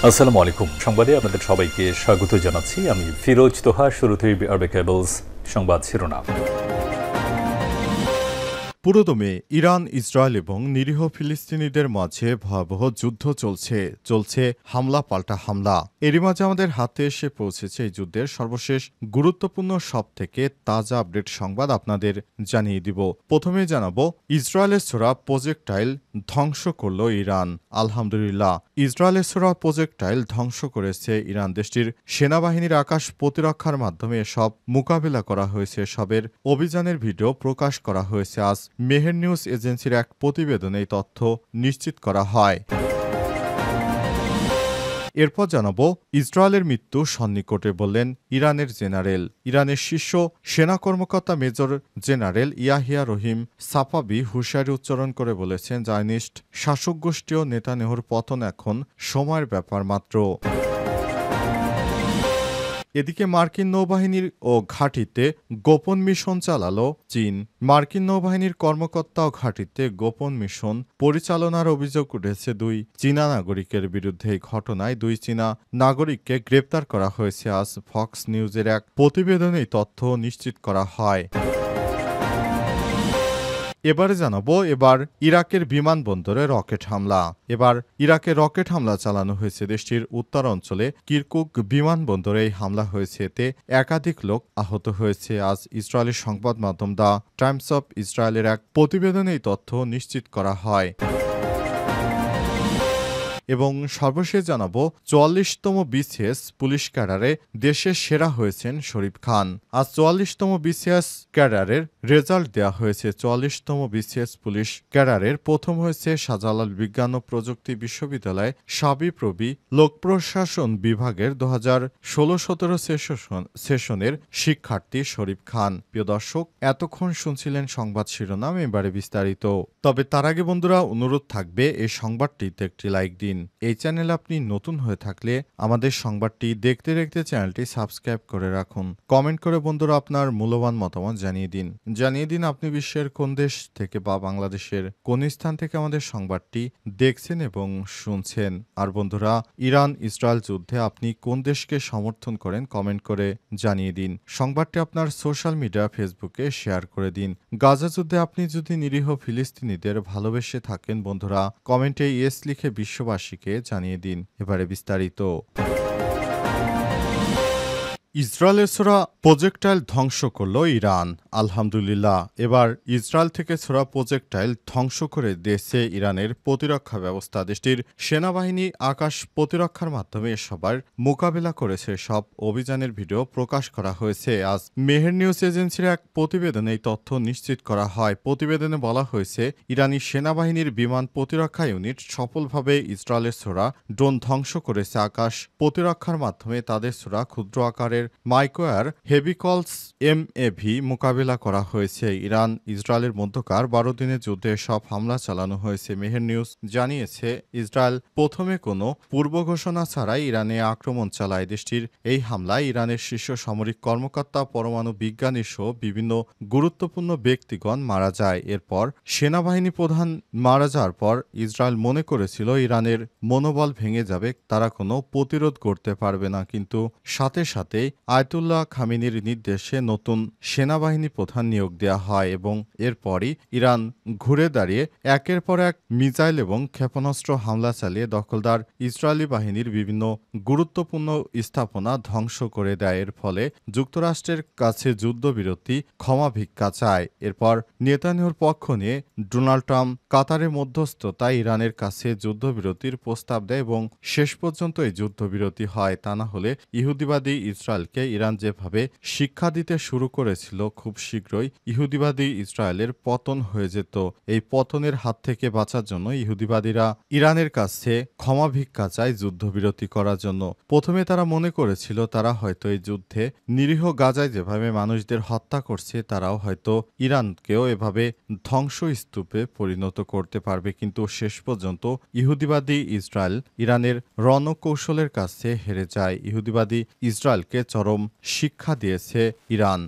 আসসালামু আলাইকুম। সংবাদে আপনাদের সবাইকে স্বাগত জানাচ্ছি। আমি ফিরোজ তোহা। শুরুতেই আরবে কেবলস সংবাদ শিরোনাম। পুরোদমে ইরান, ইসরায়েল এবং নিরীহ ফিলিস্তিনিদের মাঝে ভয়াবহ যুদ্ধ চলছে হামলা পাল্টা হামলা। এরই মাঝে আমাদের হাতে এসে পৌঁছেছে এই যুদ্ধের সর্বশেষ গুরুত্বপূর্ণ সব থেকে তাজা আপডেট সংবাদ আপনাদের জানিয়ে দিব। প্রথমে জানাবো, ইসরায়েলের ছোড়া প্রজেক্টাইল ধ্বংস করল ইরান। আলহামদুলিল্লাহ, ইসরায়েলের ছোড়া প্রজেক্টাইল ধ্বংস করেছে ইরান। দেশটির সেনাবাহিনীর আকাশ প্রতিরক্ষার মাধ্যমে এসব মোকাবেলা করা হয়েছে। সবের অভিযানের ভিডিও প্রকাশ করা হয়েছে। আজ মেহের নিউজ এজেন্সির এক প্রতিবেদনে এই তথ্য নিশ্চিত করা হয়। এরপর জানাবো, ইসরায়েলের মৃত্যু সন্নিকটে বললেন ইরানের জেনারেল। ইরানের শীর্ষ সেনা কর্মকর্তা মেজর জেনারেল ইয়াহিয়া রহিম সাফাবি হুঁশিয়ারি উচ্চারণ করে বলেছেন, জায়নিস্ট শাসক গোষ্ঠী ও নেতানিয়াহুর পতন এখন সময়ের ব্যাপার মাত্র। এদিকে মার্কিন নৌবাহিনীর ও ঘাঁটিতে গোপন মিশন চালালো চীন। মার্কিন নৌবাহিনীর কর্মকর্তা ও ঘাঁটিতে গোপন মিশন পরিচালনার অভিযোগ উঠেছে দুই চীনা নাগরিকের বিরুদ্ধে। এই ঘটনায় দুই চীনা নাগরিককে গ্রেপ্তার করা হয়েছে। আজ ফক্স নিউজের এক প্রতিবেদনে এই তথ্য নিশ্চিত করা হয়। এবারে জানাবো, এবার ইরাকের বিমানবন্দরে রকেট হামলা। এবার ইরাকে রকেট হামলা চালানো হয়েছে। দেশটির উত্তর অঞ্চলে কিরকুক বিমানবন্দরে এই হামলা হয়েছে। এতে একাধিক লোক আহত হয়েছে। আজ ইসরায়েলের সংবাদ মাধ্যম দ্য টাইমস অফ ইসরায়েলের এক প্রতিবেদনে এই তথ্য নিশ্চিত করা হয়। এবং সর্বশেষ জানাবো, ৪৪তম বিসিএস পুলিশ ক্যাডারে দেশের সেরা হয়েছেন শরীফ খান। আজ ৪৪তম বিসিএস ক্যাডারের রেজাল্ট দেওয়া হয়েছে। ৪৪তম বিসিএস পুলিশ ক্যাডারের প্রথম হয়েছে শাহজালাল বিজ্ঞান ও প্রযুক্তি বিশ্ববিদ্যালয় সাবিপ্রবি লোক প্রশাসন বিভাগের ২০১৬-১৭ সেশনের শিক্ষার্থী শরীফ খান। প্রিয় দর্শক, এতক্ষণ শুনছিলেন সংবাদ শিরোনাম, এবারে বিস্তারিত। তবে তার আগে বন্ধুরা, অনুরোধ থাকবে এই সংবাদটিতে একটি লাইক দিন। এই চ্যানেলে আপনি নতুন হয়ে থাকলে আমাদের সংবাদটি দেখতে দেখতে চ্যানেলটি সাবস্ক্রাইব করে রাখুন। কমেন্ট করে বন্ধুরা আপনার মূল্যবান মতামত জানিয়ে দিন আপনি বিশ্বের কোন দেশ থেকে বা বাংলাদেশের কোন স্থান থেকে আমাদের সংবাদটি দেখছেন এবং শুনছেন। আর বন্ধুরা, ইরান ইসরায়েল যুদ্ধে আপনি কোন দেশকে সমর্থন করেন কমেন্ট করে জানিয়ে দিন। সংবাদটি আপনার সোশ্যাল মিডিয়া ফেসবুকে শেয়ার করে দিন। গাজা যুদ্ধে আপনি যদি নিরীহ ফিলিস্তিনিদের ভালোবেসে থাকেন বন্ধুরা, কমেন্টে ইয়েস লিখে বিশ্ববাসীকে জানিয়ে দিন। এবারে বিস্তারিত। ইসরায়েলের ছোড়া প্রজেক্টাইল ধ্বংস করল ইরান। আলহামদুলিল্লাহ, এবার ইসরায়েল থেকে ছোড়া প্রজেক্টাইল ধ্বংস করে দিয়েছে ইরানের প্রতিরক্ষা ব্যবস্থা। দেশটির সেনাবাহিনী আকাশ প্রতিরক্ষার মাধ্যমে সবার মোকাবেলা করেছে। সব অভিযানের ভিডিও প্রকাশ করা হয়েছে। আজ মেহের নিউজ এজেন্সির এক প্রতিবেদনে এই তথ্য নিশ্চিত করা হয়। প্রতিবেদনে বলা হয়েছে, ইরানি সেনাবাহিনীর বিমান প্রতিরক্ষা ইউনিট সফলভাবে ইসরায়েলের ছোড়া ড্রোন ধ্বংস করেছে। আকাশ প্রতিরক্ষার মাধ্যমে তাদের ছোড়া ক্ষুদ্র আকারের মাইক্রোয়ার হেভিকলস MAV মোকাবিলা করা হয়েছে। ইরান ইসরায়েলের মধ্যকার ১২ দিনের যুদ্ধে সব হামলা চালানো হয়েছে। মেহের নিউজ জানিয়েছে, ইসরায়েল প্রথমে কোনো পূর্ব ঘোষণা ছাড়াই ইরানে আক্রমণ চালায়। দেশটির এই হামলায় ইরানের শীর্ষ সামরিক কর্মকর্তা, পরমাণু বিজ্ঞানী সহ বিভিন্ন গুরুত্বপূর্ণ ব্যক্তিগণ মারা যায়। এরপর সেনাবাহিনী প্রধান মারা যাওয়ার পর ইসরায়েল মনে করেছিল ইরানের মনোবল ভেঙে যাবে, তারা কোনো প্রতিরোধ করতে পারবে না। কিন্তু সাথে সাথেই আয়াতুল্লাহ খামেনির নির্দেশে নতুন সেনাবাহিনী প্রধান নিয়োগ দেওয়া হয় এবং এরপরই ইরান ঘুরে দাঁড়িয়ে একের পর এক মিসাইল এবং ক্ষেপণাস্ত্র হামলা চালিয়ে দখলদার ইসরায়েলি বাহিনীর বিভিন্ন গুরুত্বপূর্ণ স্থাপনা ধ্বংস করে দেয়। এর ফলে যুক্তরাষ্ট্রের কাছে যুদ্ধবিরতি ক্ষমা ভিক্ষা চায়। এরপর নেতানিয়াহুর পক্ষ নিয়ে ডোনাল্ড ট্রাম্প কাতারের মধ্যস্থতায় ইরানের কাছে যুদ্ধবিরতির প্রস্তাব দেয় এবং শেষ পর্যন্ত এই যুদ্ধবিরতি হয়। তা না হলে ইহুদিবাদী ইসরায়েলকে ইরান যেভাবে শিক্ষা দিতে শুরু করেছিল, খুব শীঘ্রই ইহুদিবাদী ইসরায়েলের পতন হয়ে যেত। এই পতনের হাত থেকে বাঁচার জন্য ইহুদিবাদীরা ইরানের কাছে ক্ষমা ভিক্ষা চায় যুদ্ধবিরতি করার জন্য। প্রথমে তারা মনে করেছিল তারা হয়তো এই যুদ্ধে নিরীহ গাজায় যেভাবে মানুষদের হত্যা করছে, তারাও হয়তো ইরানকেও এভাবে ধ্বংসস্তূপে পরিণত করতে পারবে। কিন্তু শেষ পর্যন্ত ইহুদিবাদী ইসরায়েল ইরানের রণকৌশলের কাছে হেরে যায়। ইহুদিবাদী ইসরায়েলকে চরম শিক্ষা দিয়েছে ইরান।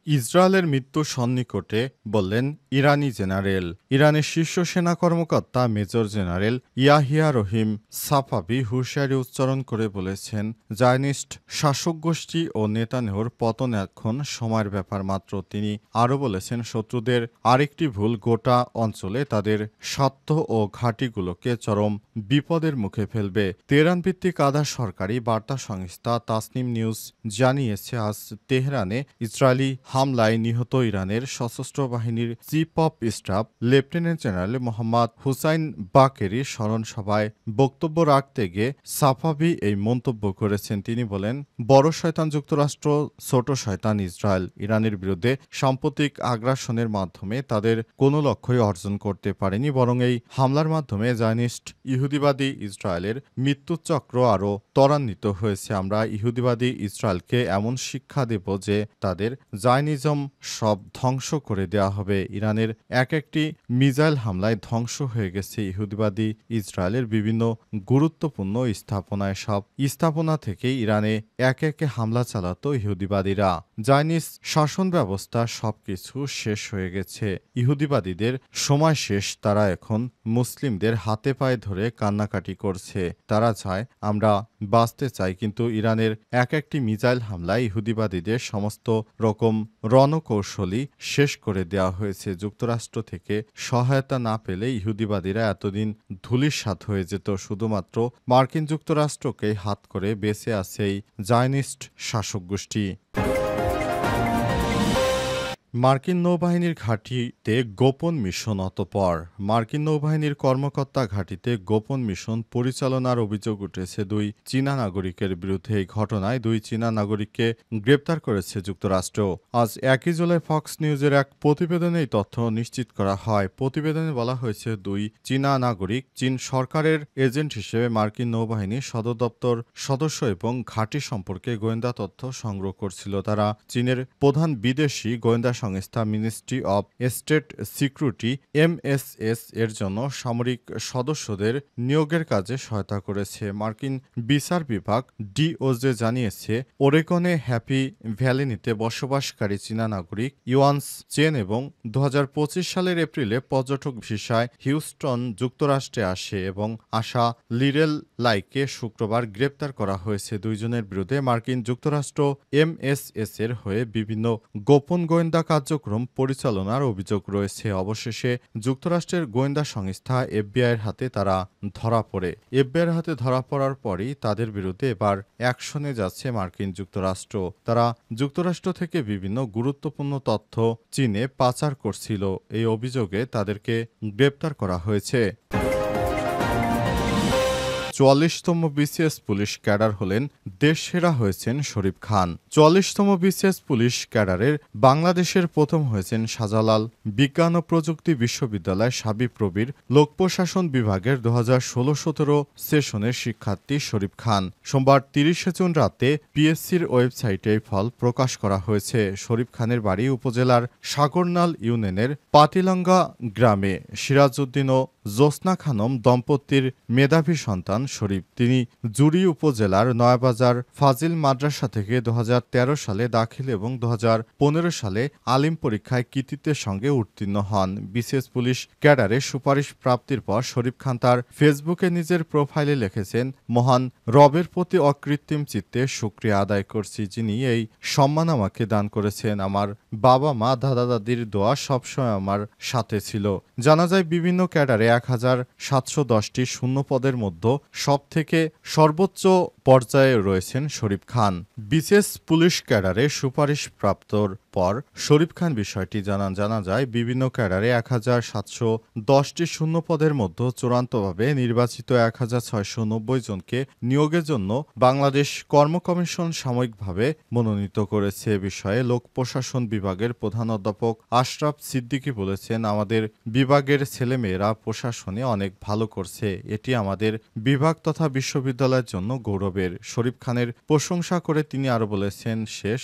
ইসরায়েলের মৃত্যু সন্নিকটে বললেন ইরানি জেনারেল। ইরানের শীর্ষ সেনা কর্মকর্তা মেজর জেনারেল ইয়াহিয়া রহিম সাফাভি হুঁশিয়ারি উচ্চারণ করে বলেছেন, জায়নিস্ট শাসক গোষ্ঠী ও নেতানিয়াহুর পতন এখন সময়ের ব্যাপার মাত্র। তিনি আরও বলেছেন, শত্রুদের আরেকটি ভুল গোটা অঞ্চলে তাদের স্বার্থ ও ঘাঁটিগুলোকে চরম বিপদের মুখে ফেলবে। তেহরান ভিত্তিক আধা সরকারি বার্তা সংস্থা তাসনিম নিউজ জানিয়েছে, আজ তেহরানে ইসরায়েলি হামলায় নিহত ইরানের সশস্ত্র বাহিনীর chief of staff lieutenant general Mohammad Hossein Bagheri স্মরণ সভায় বক্তব্য রাখতে গিয়ে সাফাভি এই মন্তব্য করেছেন। তিনি বলেন, বড় শয়তান যুক্তরাষ্ট্র, ছোট শয়তান ইসরায়েল ইরানের বিরুদ্ধে সাম্প্রতিক আগ্রাসনের মাধ্যমে তাদের কোনো লক্ষ্যই অর্জন করতে পারেনি, বরং এই হামলার মাধ্যমে জায়নিস্ট ইহুদিবাদী ইসরায়েলের মৃত্যুচক্র আরও ত্বরান্বিত হয়েছে। আমরা ইহুদিবাদী ইসরায়েলকে এমন শিক্ষা দেব যে তাদের জায়নিজম সব ধ্বংস করে দেওয়া হবে। ইরানের একটি মিসাইল হামলায় ধ্বংস হয়ে গেছে ইহুদিবাদী ইসরায়েলের বিভিন্ন গুরুত্বপূর্ণ স্থাপনায়। সব স্থাপনা থেকে ইরানে একে হামলা চালাতো ইহুদিবাদীরা। জায়নিস শাসন ব্যবস্থা সবকিছু শেষ হয়ে গেছে। ইহুদিবাদীদের সময় শেষ। তারা এখন মুসলিমদের হাতে পায়ে ধরে কান্নাকাটি করছে। তারা চায় আমরা বাঁচতে চাই, কিন্তু ইরানের একটি মিসাইল হামলায় ইহুদিবাদীদের সমস্ত রকম রণকৌশলই শেষ করে দেওয়া হয়েছে। যুক্তরাষ্ট্র থেকে সহায়তা না পেলে ইহুদিবাদীরা এতদিন ধূলিসাৎ হয়ে যেত। শুধুমাত্র মার্কিন যুক্তরাষ্ট্রকে হাত করে বেঁচে আছে এই জায়নিস্ট শাসক গোষ্ঠী। মার্কিন নৌবাহিনীর ঘাঁটিতে গোপন মিশন। অতঃপর মার্কিন নৌবাহিনীর কর্মকর্তা ঘাঁটিতে গোপন মিশন পরিচালনার অভিযোগ উঠেছে দুই চীনা নাগরিকের বিরুদ্ধে। এই ঘটনায় দুই চীনা নাগরিককে গ্রেপ্তার করেছে যুক্তরাষ্ট্র। আজ 1 জুলাই ফক্স নিউজের এক প্রতিবেদনে এই তথ্য নিশ্চিত করা হয়। প্রতিবেদনে বলা হয়েছে, দুই চীনা নাগরিক চীন সরকারের এজেন্ট হিসেবে মার্কিন নৌবাহিনীর সদর দপ্তর সদস্য এবং ঘাঁটি সম্পর্কে গোয়েন্দা তথ্য সংগ্রহ করছিল। তারা চীনের প্রধান বিদেশি গোয়েন্দা সংস্থা ministry of state security MSS এর জন্য সামরিক সদস্যদের নিয়োগের কাজে সহায়তা করেছে। মার্কিন বিচার বিভাগ DOJ জানিয়েছে, ওরেগনে হ্যাপি ভ্যালিতে বসবাসকারী চীনা নাগরিক ইওয়ান্স চেন এবং 2025 সালের এপ্রিলে পর্যটক ভিসায় হিউস্টন যুক্তরাষ্ট্রে আসে এবং আশা লিরেল লাইকে শুক্রবার গ্রেপ্তার করা হয়েছে। দুইজনের বিরুদ্ধে মার্কিন যুক্তরাষ্ট্র MSS এর হয়ে বিভিন্ন গোপন গোয়েন্দা কার্যক্রম পরিচালনার অভিযোগ রয়েছে। অবশেষে যুক্তরাষ্ট্রের গোয়েন্দা সংস্থা FBI-এর হাতে তারা ধরা পড়ে। FBI-এর হাতে ধরা পড়ার পরই তাদের বিরুদ্ধে এবার অ্যাকশনে যাচ্ছে মার্কিন যুক্তরাষ্ট্র। তারা যুক্তরাষ্ট্র থেকে বিভিন্ন গুরুত্বপূর্ণ তথ্য চীনে পাচার করছিল। এই অভিযোগে তাদেরকে গ্রেপ্তার করা হয়েছে। 44তম BCS পুলিশ ক্যাডার হলেন দেশসেরা হয়েছেন শরীফ খান। 44তম BCS পুলিশ ক্যাডারের বাংলাদেশের প্রথম হয়েছেন শাহজালাল বিজ্ঞান ও প্রযুক্তি বিশ্ববিদ্যালয় শাবিপ্রবির লোক প্রশাসন বিভাগের 2016-17 সেশনের শিক্ষার্থী শরীফ খান। সোমবার 30 জুন রাতে পিএসসির ওয়েবসাইটে ফল প্রকাশ করা হয়েছে। শরীফ খানের বাড়ি উপজেলার সাগরনাল ইউনিয়নের পাতিলঙ্গা গ্রামে। সিরাজউদ্দিন ও জ্যোৎস্না খানম দম্পতির মেধাবী সন্তান শরীফ। তিনি জুরি উপজেলার নয়াবাজার ফাজিল মাদ্রাসা থেকে 2013 সালে দাখিল এবং 2015 সালে আলিম পরীক্ষায় কৃতিত্বের সঙ্গে উত্তীর্ণ হন। বিসিএস পুলিশ ক্যাডারে সুপারিশ প্রাপ্তির পর শরীফ খান তার ফেসবুকে নিজের প্রোফাইলে লিখেছেন, মহান রবের প্রতি অকৃত্রিম চিত্তে শুকরিয়া আদায় করছি, যিনি এই সম্মান আমাকে দান করেছেন। আমার বাবা মা দাদা দাদির দোয়া সবসময় আমার সাথে ছিল। জানা যায় বিভিন্ন ক্যাডারে 1710টি শূন্য পদের মধ্যে সবথেকে সর্বোচ্চ পর্যায়ে রয়েছেন শরীফ খান। বিশেষ পুলিশ ক্যাডারে সুপারিশ প্রাপ্তর পর শরীফ খান বিষয়টি জানা যায় বিভিন্ন ক্যাডারে 1710টি শূন্য পদের মধ্যে চূড়ান্তভাবে নির্বাচিত 1690 জনকে নিয়োগের জন্য বাংলাদেশ কর্ম কমিশন সাময়িকভাবে মনোনীত করেছে। এ বিষয়ে লোক প্রশাসন বিভাগের প্রধান অধ্যাপক আশরাফ সিদ্দিকী বলেছেন, আমাদের বিভাগের ছেলেমেয়েরা প্রশাসনে অনেক ভালো করছে। এটি আমাদের বিভাগ তথা বিশ্ববিদ্যালয়ের জন্য গৌরবের। শরীফ খানের প্রশংসা করে তিনি আরো বলেছেন,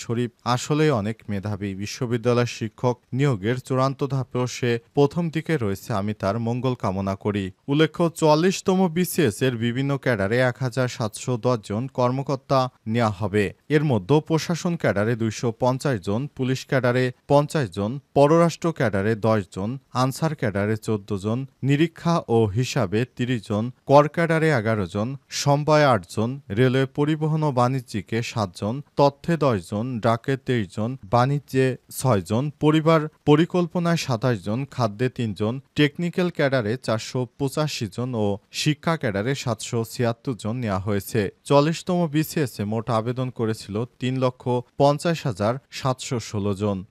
শরীফ আসলেই অনেক মেধাবী। দাবি। বিশ্ববিদ্যালয় শিক্ষক নিয়োগের চূড়ান্ত ধাপেও সে প্রথম দিকে রয়েছে, আমি তার মঙ্গল কামনা করি। উল্লেখ্য, ৪৪তম বিসিএস এর বিভিন্ন ক্যাডারে ১,৭১০ জন কর্মকর্তা নেওয়া হবে। এর মধ্যে প্রশাসন ক্যাডারে ২৫০ জন, পুলিশ ক্যাডারে ৫০ জন, পররাষ্ট্র ক্যাডারে ১০ জন, আনসার ক্যাডারে ১৪ জন, নিরীক্ষা ও হিসাবে ৩০ জন, কর ক্যাডারে ১১ জন, সমবায় ৮ জন, রেলওয়ে পরিবহন ও বাণিজ্যিকে ৭ জন, তথ্যে ১০ জন, ডাকে ২৩ জন, বাণিজ্যে ৬ জন, পরিবার পরিকল্পনায় ২৭ জন, খাদ্যে ৩ জন, টেকনিক্যাল ক্যাডারে ৪৮৫ জন ও শিক্ষা ক্যাডারে ৭৭৬ জন নেওয়া হয়েছে। ৪০তম বিসিএসে মোট আবেদন করেছিল ৩,৫০,৭১৬ জন।